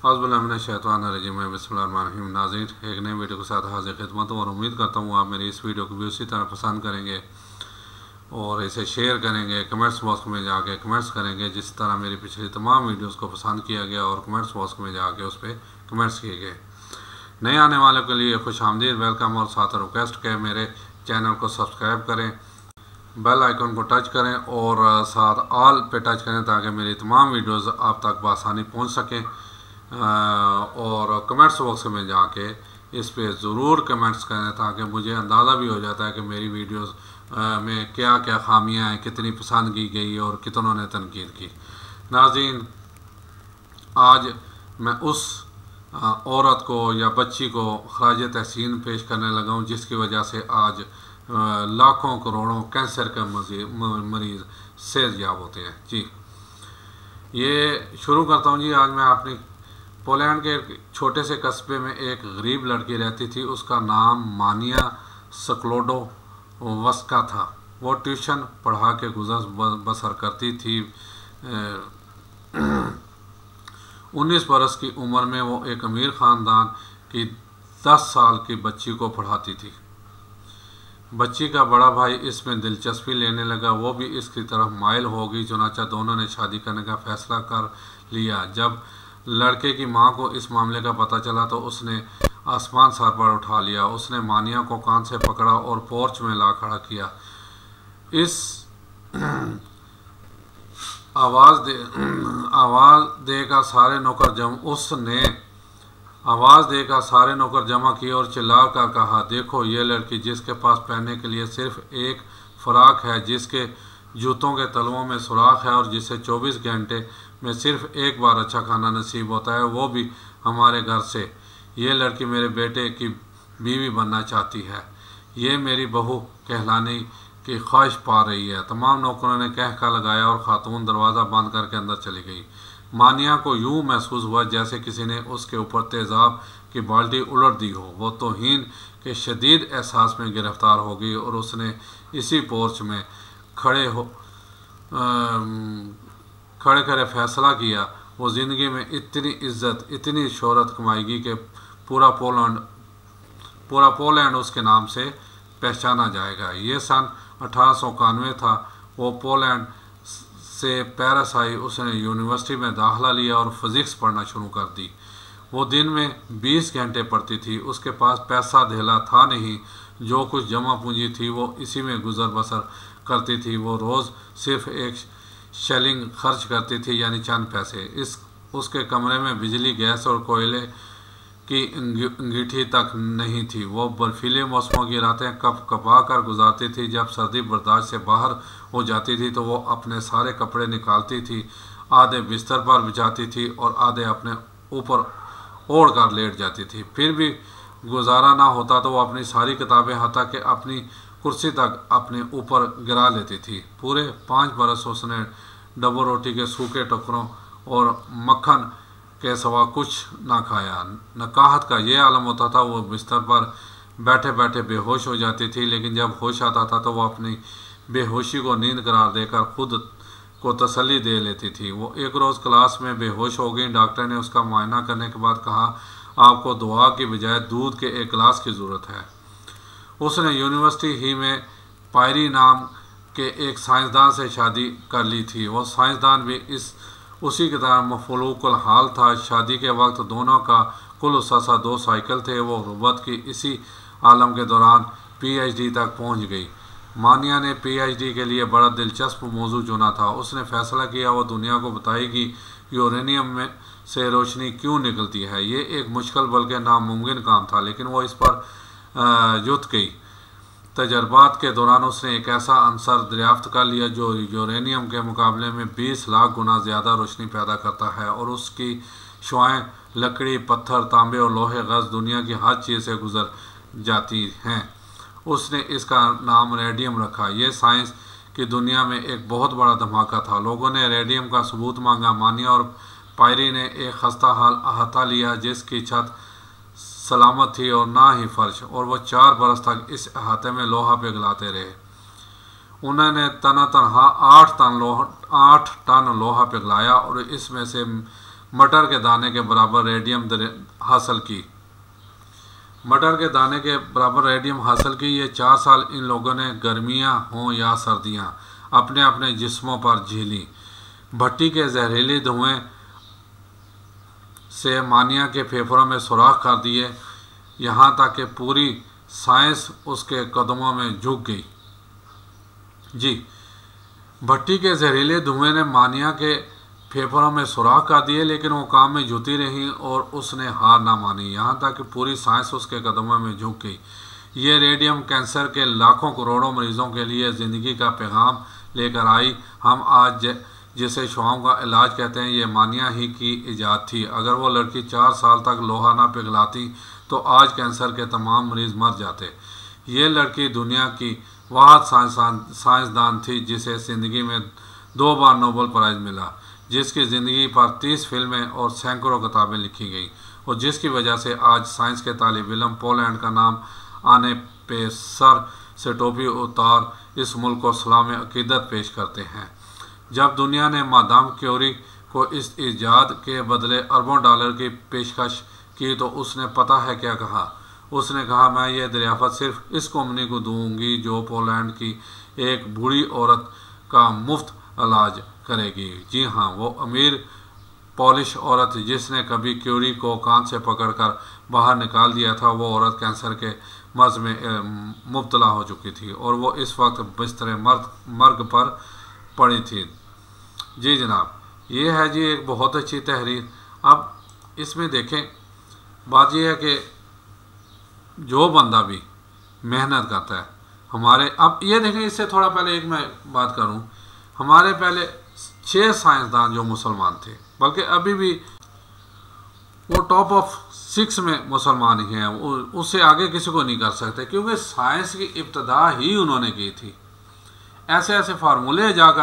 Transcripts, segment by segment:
बिस्मिल्लाहिर्रहमानिर्रहीम। नाज़रीन, एक नई वीडियो के साथ हाजिर खिदमत हूँ और उम्मीद करता हूँ आप मेरी इस वीडियो को भी उसी तरह पसंद करेंगे और इसे शेयर करेंगे, कमेंट्स बॉक्स में जाके कमेंट्स करेंगे जिस तरह मेरी पिछली तमाम वीडियोस को पसंद किया गया और कमेंट्स बॉक्स में जाके उस पर कमेंट्स किए गए। नए आने वालों के लिए खुश आमदीद, वेलकम और साथ रिक्वेस्ट के मेरे चैनल को सब्सक्राइब करें, बेल आइकन को टच करें और साथ ऑल पे टच करें ताकि मेरी तमाम वीडियोस आप तक बआसानी पहुंच सकें। और कमेंट्स बॉक्स में जाके इस पे ज़रूर कमेंट्स करें ताकि मुझे अंदाज़ा भी हो जाता है कि मेरी वीडियोस में क्या क्या खामियां हैं, कितनी पसंद की गई और कितनों ने तनकीद की। नाज़रीन, आज मैं उस औरत को या बच्ची को खराज तहसीन पेश करने लगा हूँ जिसकी वजह से आज लाखों करोड़ों कैंसर के मरीज़ सेहतयाब होते हैं। जी, ये शुरू करता हूँ। जी, आज मैं अपनी पोलैंड के छोटे से कस्बे में एक गरीब लड़की रहती थी। उसका नाम मानिया स्क्लोडोवस्का था। वो ट्यूशन पढ़ा के गुजर बसर करती थी। 19 बरस की उम्र में वो एक अमीर ख़ानदान की 10 साल की बच्ची को पढ़ाती थी। बच्ची का बड़ा भाई इसमें दिलचस्पी लेने लगा, वो भी इसकी तरफ माइल हो गई। चुनाचा दोनों ने शादी करने का फैसला कर लिया। जब लड़के की मां को इस मामले का पता चला तो उसने आसमान सर पर उठा लिया। उसने मानिया को कान से पकड़ा और पोर्च में ला खड़ा किया। इस आवाज़ देकर सारे नौकर जमा किए और चिल्ला कर कहा, देखो ये लड़की जिसके पास पहनने के लिए सिर्फ एक फ़राक है, जिसके जूतों के तलवों में सुराख है और जिसे 24 घंटे में सिर्फ एक बार अच्छा खाना नसीब होता है, वो भी हमारे घर से। ये लड़की मेरे बेटे की बीवी बनना चाहती है। ये मेरी बहू कहलाने की ख्वाहिश पा रही है। तमाम नौकरों ने कहका लगाया और खातून दरवाज़ा बंद करके अंदर चली गई। मानिया को यूं महसूस हुआ जैसे किसी ने उसके ऊपर तेज़ाब की बाल्टी उलट दी हो। वो तौहीन के शदीद एहसास में गिरफ्तार हो गई और उसने इसी पोर्च में खड़े फैसला किया वो ज़िंदगी में इतनी इज्जत, इतनी शोहरत कमाएगी कि पूरा पोलैंड उसके नाम से पहचाना जाएगा। ये सन 1891 था। वो पोलैंड से पेरिस आई। उसने यूनिवर्सिटी में दाखिला लिया और फिज़िक्स पढ़ना शुरू कर दी। वो दिन में 20 घंटे पढ़ती थी। उसके पास पैसा धेला था नहीं। जो कुछ जमा पूंजी थी वो इसी में गुजर बसर करती थी। वो रोज़ सिर्फ 1 शिलिंग खर्च करती थी, यानी चंद पैसे। उसके कमरे में बिजली, गैस और कोयले की अंगीठी तक नहीं थी। वो बर्फीले मौसमों की रातें कपा कर गुजारती थी। जब सर्दी बर्दाश्त से बाहर हो जाती थी तो वो अपने सारे कपड़े निकालती थी, आधे बिस्तर पर बिछाती थी और आधे अपने ऊपर ओढ़ कर लेट जाती थी। फिर भी गुजारा ना होता तो वो अपनी सारी किताबें हटा के अपनी कुर्सी तक अपने ऊपर गिरा लेती थी। पूरे 5 बरस उसने डबल रोटी के सूखे टुकड़ों और मक्खन के सिवा कुछ ना खाया। नकाहत का ये आलम होता था। वो बिस्तर पर बैठे बैठे बेहोश हो जाती थी, लेकिन जब होश आता था तो वो अपनी बेहोशी को नींद करार देकर खुद को तसल्ली दे लेती थी। वो एक रोज़ क्लास में बेहोश हो गई। डॉक्टर ने उसका मुआयना करने के बाद कहा, आपको दवा की बजाय दूध के एक गिलास की ज़रूरत है। उसने यूनिवर्सिटी ही में पायरी नाम के एक साइंसदान से शादी कर ली थी। वो साइंसदान भी उसी की तरह मफलूकुल हाल था। शादी के वक्त दोनों का कुल सासा 2 साइकिल थे। वो गुर्बत की इसी आलम के दौरान PhD तक पहुंच गई। मानिया ने PhD के लिए बड़ा दिलचस्प मौजू चुना था। उसने फैसला किया वो दुनिया को बताएगी यूरेनियम में से रोशनी क्यों निकलती है। ये एक मुश्किल बल्कि नामुमकिन काम था, लेकिन वो इस पर जुट गई। तजर्बात के दौरान उसने एक ऐसा अंसर दरियाफ्त कर लिया जो यूरेनियम के मुकाबले में 20 लाख गुना ज़्यादा रोशनी पैदा करता है और उसकी शुआएं लकड़ी, पत्थर, तांबे और लोहे गज दुनिया की हर चीज़ से गुजर जाती हैं। उसने इसका नाम रेडियम रखा। यह साइंस की दुनिया में एक बहुत बड़ा धमाका था। लोगों ने रेडियम का सबूत मांगा। मानिया और पायरी ने एक खस्ता हाल अहाता लिया जिसकी छत सलामत थी और ना ही फर्श, और वह 4 बरस तक इस अहाते में लोहा पिघलाते रहे। उन्होंने तनहा 8 टन लोहा पिघलाया और इसमें से मटर के दाने के बराबर रेडियम हासिल की। मटर के दाने के बराबर रेडियम हासिल की। ये 4 साल इन लोगों ने गर्मियां हों या सर्दियां अपने अपने जिस्मों पर झेली। भट्टी के जहरीले धुएं से मानिया के फेफड़ों में सुराख कर दिए, यहाँ तक कि पूरी साइंस उसके कदमों में झुक गई। जी, भट्टी के जहरीले धुएं ने मानिया के फेफड़ों में सुराख कर दिए, लेकिन वो काम में जुटी रही और उसने हार ना मानी, यहाँ तक कि पूरी साइंस उसके कदमों में झुक गई। ये रेडियम कैंसर के लाखों करोड़ों मरीजों के लिए ज़िंदगी का पैगाम लेकर आई। हम आज जिसे शुआओं का इलाज कहते हैं, ये मानिया ही की ईजाद थी। अगर वो लड़की 4 साल तक लोहा ना पिघलाती तो आज कैंसर के तमाम मरीज़ मर जाते। ये लड़की दुनिया की वाहद साइंसदान थी जिसे ज़िंदगी में 2 बार नोबेल प्राइज़ मिला, जिसकी ज़िंदगी पर 30 फिल्में और सैकड़ों किताबें लिखी गई और जिसकी वजह से आज साइंस के तालिब इल्म पोलैंड का नाम आने पे सर से टोपी उतार इस मुल्क को सलाम अकीदत पेश करते हैं। जब दुनिया ने मादाम क्यूरी को इस ईजाद के बदले अरबों डॉलर की पेशकश की तो उसने पता है क्या कहा? उसने कहा, मैं ये दरियाफ़त सिर्फ इस कंपनी को दूंगी जो पोलैंड की एक बूढ़ी औरत का मुफ्त इलाज करेगी। जी हाँ, वो अमीर पॉलिश औरत जिसने कभी क्यूरी को कान से पकड़कर बाहर निकाल दिया था, वो औरत कैंसर के मर्ज में मुब्तला हो चुकी थी और वो इस वक्त बिस्तर मर्ग पर पड़ी थी। जी जनाब, ये है जी एक बहुत अच्छी तहरीर। अब इसमें देखें, बात यह है कि जो बंदा भी मेहनत करता है हमारे, अब ये देखें, इससे थोड़ा पहले एक मैं बात करूं, हमारे पहले 6 साइंसदान जो मुसलमान थे, बल्कि अभी भी वो टॉप ऑफ 6 में मुसलमान ही हैं, उससे आगे किसी को नहीं कर सकते, क्योंकि साइंस की इब्तदा ही उन्होंने की थी। ऐसे ऐसे फार्मूले ईजाद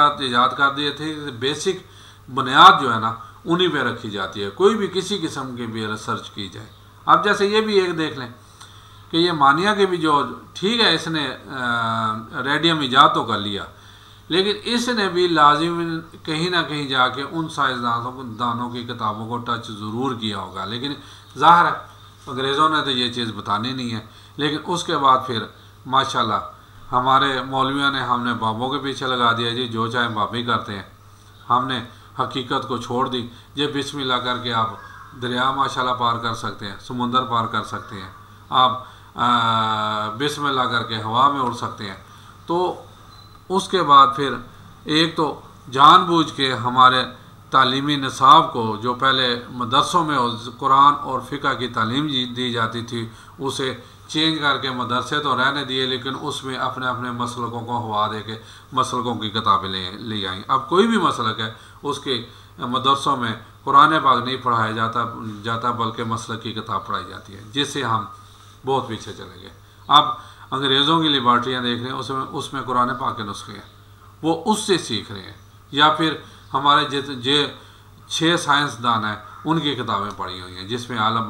कर दिए थे, बेसिक बुनियाद जो है ना उन्हीं पे रखी जाती है, कोई भी किसी किस्म की भी रिसर्च की जाए। अब जैसे ये भी एक देख लें कि ये मानिया के भी जो, ठीक है इसने रेडियम ईजाद तो कर लिया, लेकिन इसने भी लाजिम कहीं ना कहीं जाके उन साइंसदानों की किताबों को टच ज़रूर किया होगा, लेकिन ज़ाहिर है अंग्रेज़ों ने तो ये चीज़ बतानी नहीं है। लेकिन उसके बाद फिर माशाल्लाह हमारे मौलवियों ने हमने बाबों के पीछे लगा दिया, जी जो चाहे बाबी करते हैं, हमने हकीकत को छोड़ दी। ये बिस्मिल्लाह करके आप दरिया माशाल्लाह पार कर सकते हैं, समुंदर पार कर सकते हैं, आप बिस्मिल्लाह करके हवा में उड़ सकते हैं। तो उसके बाद फिर एक तो जानबूझ के हमारे तालीमी निसाब को, जो पहले मदरसों में कुरान और फ़िक़ह की तालीम दी जाती थी, उसे चेंज करके मदरसे तो रहने दिए, लेकिन उसमें अपने अपने मसलकों को हवा दे के मसलकों की किताबें ले आई। अब कोई भी मसलक है उसके मदरसों में कुरान पाक नहीं पढ़ाया जाता बल्कि मसलक की किताब पढ़ाई जाती है, जिससे हम बहुत पीछे चले गए। अब अंग्रेज़ों की लेबॉर्ट्रियाँ देख रहे हैं, उसमें कुरान पाक के नुस्खे हैं, वो उससे सीख रहे हैं, या फिर हमारे जो 6 साइंसदान हैं उनकी किताबें पढ़ी हुई हैं, जिसमें आलम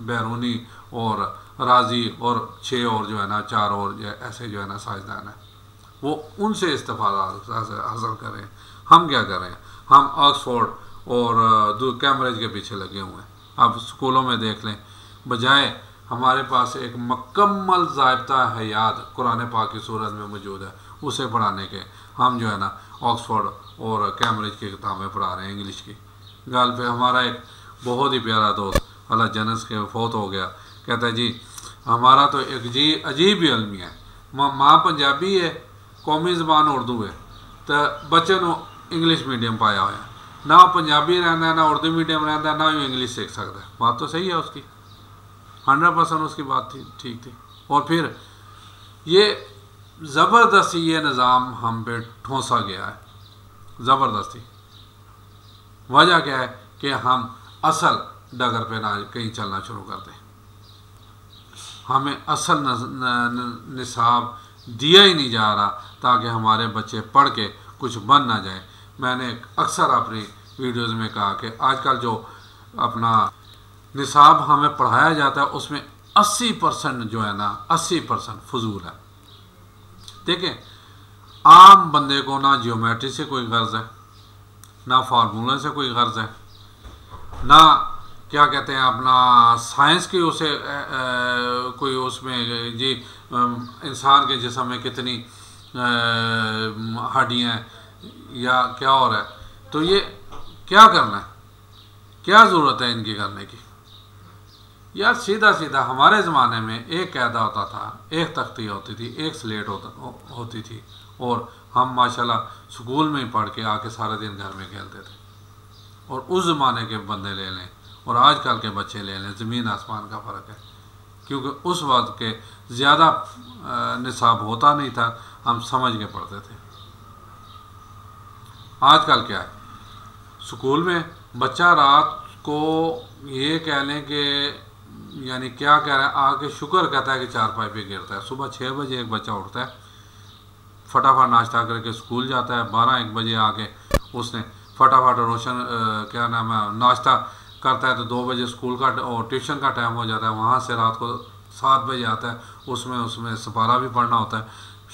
बैरूनी और राजी और 6 और जो है ना 4 और ऐसे जो है ना साइंसदान हैं, वो उनसे इस्तेफादा हासिल कर रहे हैं। हम क्या कर रहे हैं? हम ऑक्सफोर्ड और कैम्ब्रिज के पीछे लगे हुए हैं। अब स्कूलों में देख लें, बजाय हमारे पास एक मुकम्मल ज़ाब्ता हयात कुरान पाक की सूरत में मौजूद है, उसे पढ़ाने के हम जो है ना ऑक्सफोर्ड और कैम्ब्रिज की किताबें पढ़ा रहे हैं इंग्लिश की। गाल पे हमारा एक बहुत ही प्यारा दोस्त अल्लाह जन्नत के फौत हो गया, कहता है जी हमारा तो एक अजीब ही अलमिया है, माँ पंजाबी है, कौमी ज़बान उर्दू है, तो बच्चे को इंग्लिश मीडियम पाया हुआ है, ना पंजाबी रहना है ना उर्दू मीडियम रहता है, ना ही इंग्लिश सीख सकता है। बात तो सही है उसकी, 100% उसकी बात थी, ठीक थी। और फिर ये ज़बरदस्ती ये निज़ाम हम पे ठोंसा गया है, ज़बरदस्ती। वजह क्या है कि हम असल डगर पे ना कहीं चलना शुरू कर दें, हमें असल निसाब दिया ही नहीं जा रहा ताकि हमारे बच्चे पढ़ के कुछ बन ना जाए। मैंने अक्सर अपनी वीडियोज़ में कहा कि आजकल जो अपना निसाब हमें पढ़ाया जाता है उसमें 80% जो है ना 80% फजूल है। देखें, आम बंदे को ना ज्योमेट्री से कोई गर्ज है, ना फार्मूले से कोई गर्ज है, ना क्या कहते हैं अपना साइंस की उसे कोई उसमें जी इंसान के जिस्म में कितनी हड्डियाँ या क्या हो रहा है, तो ये क्या करना है, क्या ज़रूरत है इनकी करने की। यार सीधा सीधा हमारे ज़माने में एक कायदा होता था, एक तख्ती होती थी, एक स्लेट होती थी, और हम माशाल्लाह स्कूल में ही पढ़ के आके सारा दिन घर में खेलते थे। और उस ज़माने के बंदे ले लें और आजकल के बच्चे ले लें, ज़मीन आसमान का फ़र्क है। क्योंकि उस वक्त के ज़्यादा निसाब होता नहीं था, हम समझ के पढ़ते थे। आजकल क्या है, स्कूल में बच्चा रात को ये कह लें कि यानी क्या कह रहा है, आके शुक्र कहता है कि चारपाई पे गिरता है। सुबह 6 बजे एक बच्चा उठता है, फटाफट नाश्ता करके स्कूल जाता है, 12-1 बजे आके उसने फटाफट रोशन क्या नाम है नाश्ता करता है, तो 2 बजे स्कूल का और ट्यूशन का टाइम हो जाता है। वहाँ से रात को 7 बजे आता है, उसमें सपारा भी पढ़ना होता है।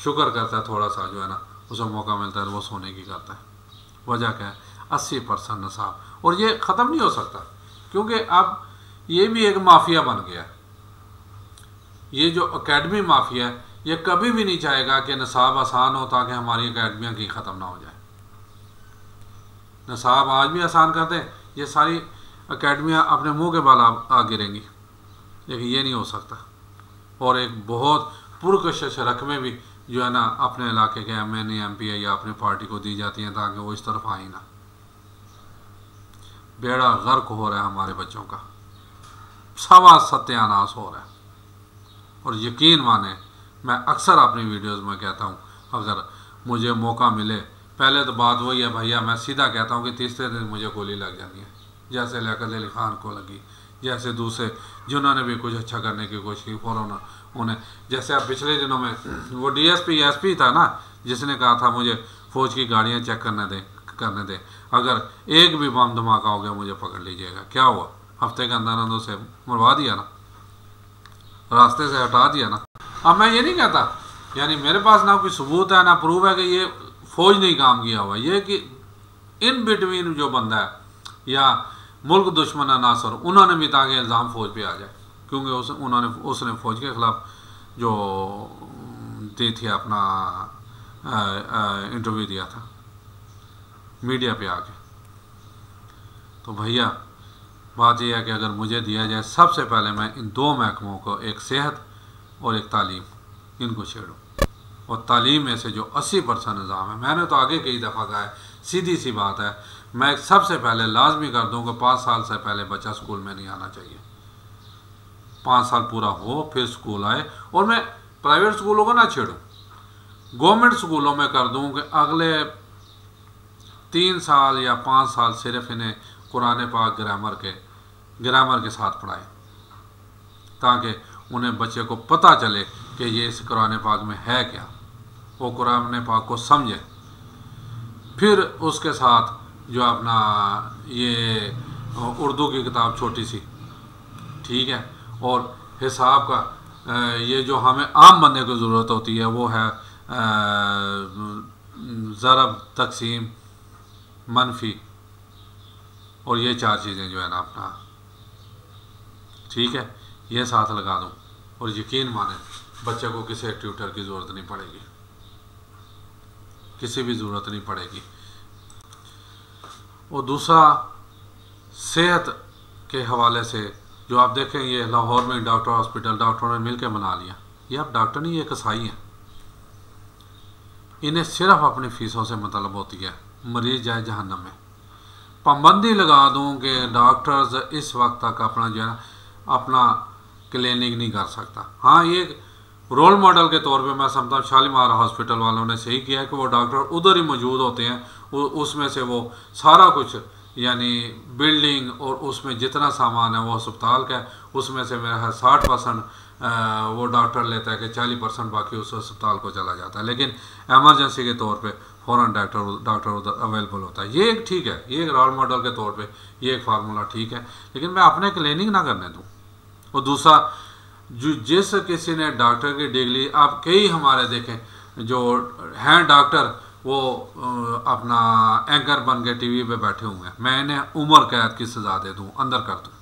शुक्र करता है थोड़ा सा जो है ना उसे मौका मिलता है, तो वो सोने की करता है। वजह क्या है, 80% नसाब। और ये ख़त्म नहीं हो सकता, क्योंकि अब ये भी एक माफिया बन गया है। ये जो एकेडमी माफिया है, ये कभी भी नहीं चाहेगा कि नसाब आसान हो ताकि हमारी एकेडमियाँ की ख़त्म ना हो जाए। नसाब आज भी आसान कर दें, ये सारी एकेडमियाँ अपने मुंह के बाल आ गिरेंगी, लेकिन ये नहीं हो सकता। और एक बहुत पुरकशिश रकमें भी जो है ना अपने इलाके के MNA MP या अपनी पार्टी को दी जाती हैं ताकि वो इस तरफ आए ना। बेड़ा गर्क हो रहा है हमारे बच्चों का, सवा सत्यानाश हो रहा है। और यकीन माने, मैं अक्सर अपनी वीडियोस में कहता हूँ, अगर मुझे मौका मिले, पहले तो बात वही है भैया, मैं सीधा कहता हूँ कि तीसरे दिन मुझे गोली लग जाती है, जैसे लियाकत अली खान को लगी, जैसे दूसरे जिन्होंने भी कुछ अच्छा करने की कोशिश की फ़ौरन उन्हें, जैसे अब पिछले दिनों में वो DSP SP था ना, जिसने कहा था मुझे फ़ौज की गाड़ियाँ चेक करने दें, अगर एक भी बम धमाका हो गया मुझे पकड़ लीजिएगा। क्या हुआ, हफ्ते के अंदर अंदर से मरवा दिया ना, रास्ते से हटा दिया ना। अब मैं ये नहीं कहता, यानी मेरे पास ना कोई सबूत है ना प्रूफ है कि ये फ़ौज नहीं काम किया हुआ, ये कि इन बिटवीन जो बंदा है या मुल्क दुश्मन अनासर, उन्होंने भी ताकि इल्ज़ाम फ़ौज पे आ जाए, क्योंकि उसने फ़ौज के ख़िलाफ़ जो दी थी अपना इंटरव्यू दिया था मीडिया पे आके। तो भैया बात यह है कि अगर मुझे दिया जाए, सबसे पहले मैं इन 2 महकमों को, एक सेहत और एक तालीम, इनको छेड़ूँ। और तालीम में से जो 80% निज़ाम है, मैंने तो आगे कई दफ़ा कहा है, सीधी सी बात है, मैं सबसे पहले लाजमी कर दूँ कि 5 साल से पहले बच्चा स्कूल में नहीं आना चाहिए। 5 साल पूरा हो फिर स्कूल आए। और मैं प्राइवेट स्कूलों को ना छेड़ूँ, गवर्नमेंट स्कूलों में कर दूँ कि अगले 3 साल या 5 साल सिर्फ इन्हें कुरान पाक ग्रामर के साथ पढ़ाएं, ताकि उन्हें बच्चे को पता चले कि ये इस कुरान पाक में है क्या, वो कुरान पाक को समझे। फिर उसके साथ जो अपना ये उर्दू की किताब छोटी सी, ठीक है, और हिसाब का ये जो हमें आम बंदे को ज़रूरत होती है वो है ज़रब, तकसीम, मनफी, और ये 4 चीज़ें जो है ना अपना, ठीक है, ये साथ लगा दूँ। और यकीन माने बच्चे को किसी ट्यूटर की ज़रूरत नहीं पड़ेगी, किसी भी ज़रूरत नहीं पड़ेगी। और दूसरा, सेहत के हवाले से जो आप देखें, ये लाहौर में डॉक्टर हॉस्पिटल डॉक्टरों ने मिल के बना लिया। ये अब डॉक्टर नहीं, ये कसाई हैं, इन्हें सिर्फ अपनी फ़ीसों से मतलब होती है, मरीज़ जाए जहन्नम में। पाबंदी लगा दूँ कि डॉक्टर्स इस वक्त तक अपना जो है ना अपना क्लिनिक नहीं कर सकता। हाँ, ये रोल मॉडल के तौर पे मैं समझता हूँ शालीमार हॉस्पिटल वालों ने सही किया है कि वो डॉक्टर उधर ही मौजूद होते हैं, उसमें से वो सारा कुछ यानी बिल्डिंग और उसमें जितना सामान है वो अस्पताल का है, उसमें से मेरा 60% वो डॉक्टर लेता है कि 40% बाकी उस अस्पताल को चला जाता है। लेकिन एमरजेंसी के तौर पे फ़ौरन डॉक्टर उधर अवेलेबल होता है। ये एक ठीक है, ये एक रोल मॉडल के तौर पे ये एक फार्मूला ठीक है, लेकिन मैं अपने क्लिनिक ना करने दूँ। और दूसरा, जो जिस किसी ने डॉक्टर की डिग्री, आप कई हमारे देखें जो हैं डॉक्टर, वो अपना एंकर बन के टीवी पे बैठे हुए हैं, मैं इन्हें उम्र कैद की सज़ा दे दूँ, अंदर कर दूँ।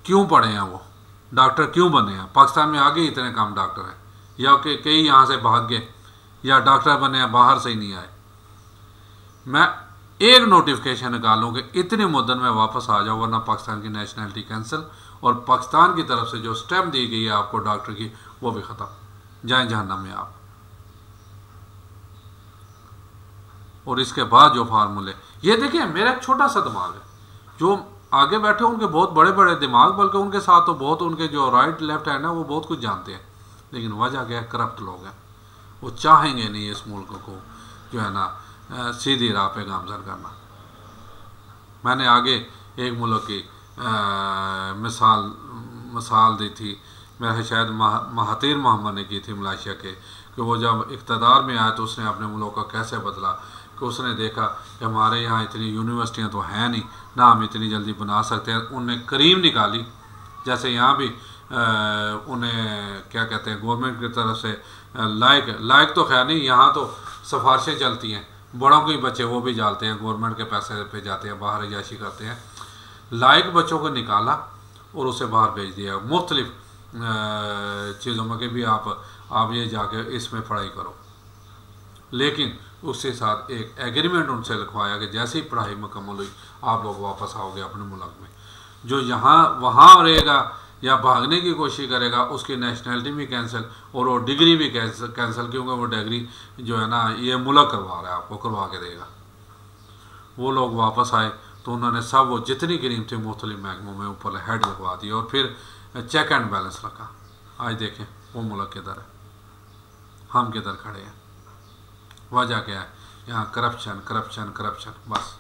क्यों पढ़े हैं वो डॉक्टर, क्यों बने हैं? पाकिस्तान में आगे इतने कम डॉक्टर हैं, या कि कई यहाँ से भाग गए, या डॉक्टर बने हैं बाहर से ही नहीं आए। मैं एक नोटिफिकेशन निकालूँ कि इतनी मुद्दत में वापस आ जाओ, वरना पाकिस्तान की नेशनलिटी कैंसिल, और पाकिस्तान की तरफ से जो स्टेप दी गई है आपको डॉक्टर की, वो भी ख़त्म, जाएं जहन्नम में आप। और इसके बाद जो फार्मूले, ये देखिए मेरा एक छोटा सा दिमाग है, जो आगे बैठे उनके बहुत बड़े बड़े दिमाग, बल्कि उनके साथ तो बहुत, उनके जो राइट लेफ्ट है ना, वो बहुत कुछ जानते हैं, लेकिन वजह क्या है, करप्ट लोग हैं। वो चाहेंगे नहीं इस मुल्क को जो है ना सीधी राह पे गामजन करना। मैंने आगे एक मुल्क की मिसाल दी थी, मेरा शायद महातीर मोहम्मद ने की थी मलेशिया के, कि वो जब इक़्तिदार में आया तो उसने अपने मुल्क का कैसे बदला, कि उसने देखा कि हमारे यहाँ इतनी यूनिवर्सिटियाँ तो हैं नहीं, ना हम इतनी जल्दी बना सकते हैं। उनने करीम निकाली, जैसे यहाँ भी उन्हें क्या कहते हैं, गवर्नमेंट की तरफ से लायक तो खैर नहीं, यहाँ तो सिफारिशें चलती हैं, बड़ों के बच्चे वो भी जाते हैं, गवर्नमेंट के पैसे पे जाते हैं, बाहर अयाशी करते हैं। लायक बच्चों को निकाला और उसे बाहर भेज दिया, मुख्तलिफ चीज़ों में कि भी आप ये जाके इसमें पढ़ाई करो। लेकिन उसके साथ एक एग्रीमेंट उनसे लिखवाया कि जैसे ही पढ़ाई मुकम्मल हुई आप लोग वापस आओगे अपने मुल्क में। जो यहाँ वहाँ रहेगा या भागने की कोशिश करेगा उसकी नेशनलिटी भी कैंसिल, और वो डिग्री भी कैंसिल, क्योंकि वो डिग्री जो है ना ये मुल्क करवा रहा है, आपको करवा के देगा। वो लोग वापस आए तो उन्होंने सब वो जितनी गिरीम थी मुख्तलिफ महकमों में ऊपर हेड लगवा दी, और फिर चेक एंड बैलेंस रखा। आज देखें वो मुल्क किधर है, हम किधर खड़े हैं। वजह क्या है, यहाँ करप्शन करप्शन करप्शन, बस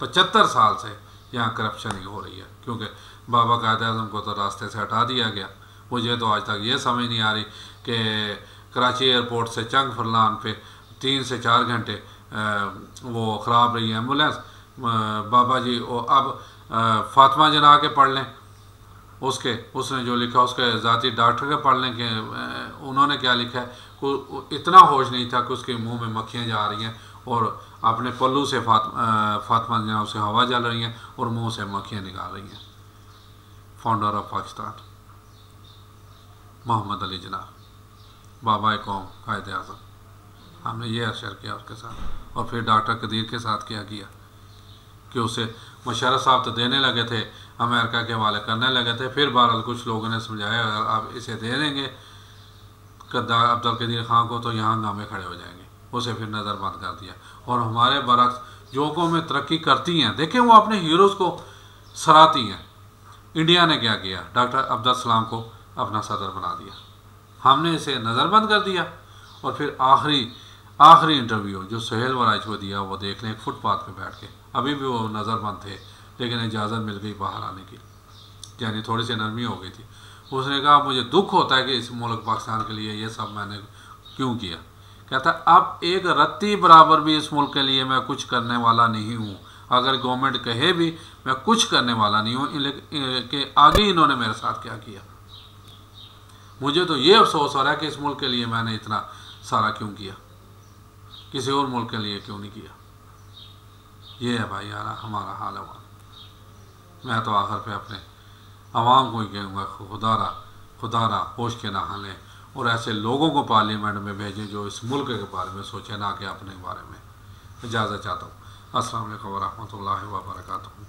75 साल से यहाँ करप्शन ही हो रही है, क्योंकि बाबा कायद आज़म को तो रास्ते से हटा दिया गया। मुझे तो आज तक ये समझ नहीं आ रही कि कराची एयरपोर्ट से चंग फरलान पे 3 से 4 घंटे वो ख़राब रही एम्बुलेंस। बाबा जी वो अब फातिमा जना के पढ़ लें, उसने जो लिखा उसके ज़ाती डॉक्टर के पढ़ लें कि उन्होंने क्या लिखा है, इतना होश नहीं था कि उसके मुंह में मक्खियाँ जा रही हैं और अपने पल्लू से फातिमा जना से हवा जल रही हैं और मुंह से मक्खियाँ निकाल रही हैं। फाउंडर ऑफ पाकिस्तान मोहम्मद अली जना, बाबा कौम कायद आज़म, हमने ये असर किया उसके साथ। और फिर डॉक्टर कदीर के साथ क्या किया कि उसे मुशर्रफ साहब तो देने लगे थे, अमेरिका के हवाले करने लगे थे। फिर बहरहाल कुछ लोगों ने समझाया अगर आप इसे दे देंगे अब्दुल कदीर खान को तो यहाँ हंगामे खड़े हो जाएंगे, उसे फिर नज़र बंद कर दिया। और हमारे बरक्स जो कौमें तरक्की करती हैं, देखें वो अपने हीरोज़ को सराहती हैं। इंडिया ने क्या किया, डॉक्टर अब्दुल सलाम को अपना सदर बना दिया, हमने इसे नज़रबंद कर दिया। और फिर आखिरी इंटरव्यू जो सुहेल वराइच को दिया वो देख लें, एक फुटपाथ पे बैठ के, अभी भी वो नज़रबंद थे लेकिन इजाज़त मिल गई बाहर आने की, यानी थोड़ी सी नरमी हो गई थी। उसने कहा मुझे दुख होता है कि इस मुल्क पाकिस्तान के लिए ये सब मैंने क्यों किया। कहता अब एक रत्ती बराबर भी इस मुल्क के लिए मैं कुछ करने वाला नहीं हूँ, अगर गवर्नमेंट कहे भी मैं कुछ करने वाला नहीं हूँ, कि आगे इन्होंने मेरे साथ क्या किया। मुझे तो ये अफसोस हो रहा है कि इस मुल्क के लिए मैंने इतना सारा क्यों किया, किसी और मुल्क के लिए क्यों नहीं किया। ये है भाई यार हमारा हाल है। मैं तो आखिर पे अपने आवाम को ही कहूँगा खुदारा होश के नहाने और ऐसे लोगों को पार्लियामेंट में भेजें जो इस मुल्क के बारे में सोचें, ना कि अपने बारे में। इजाज़त चाहता हूँ। अस्सलाम वालेकुम व रहमतुल्लाहि व बरकातुहू।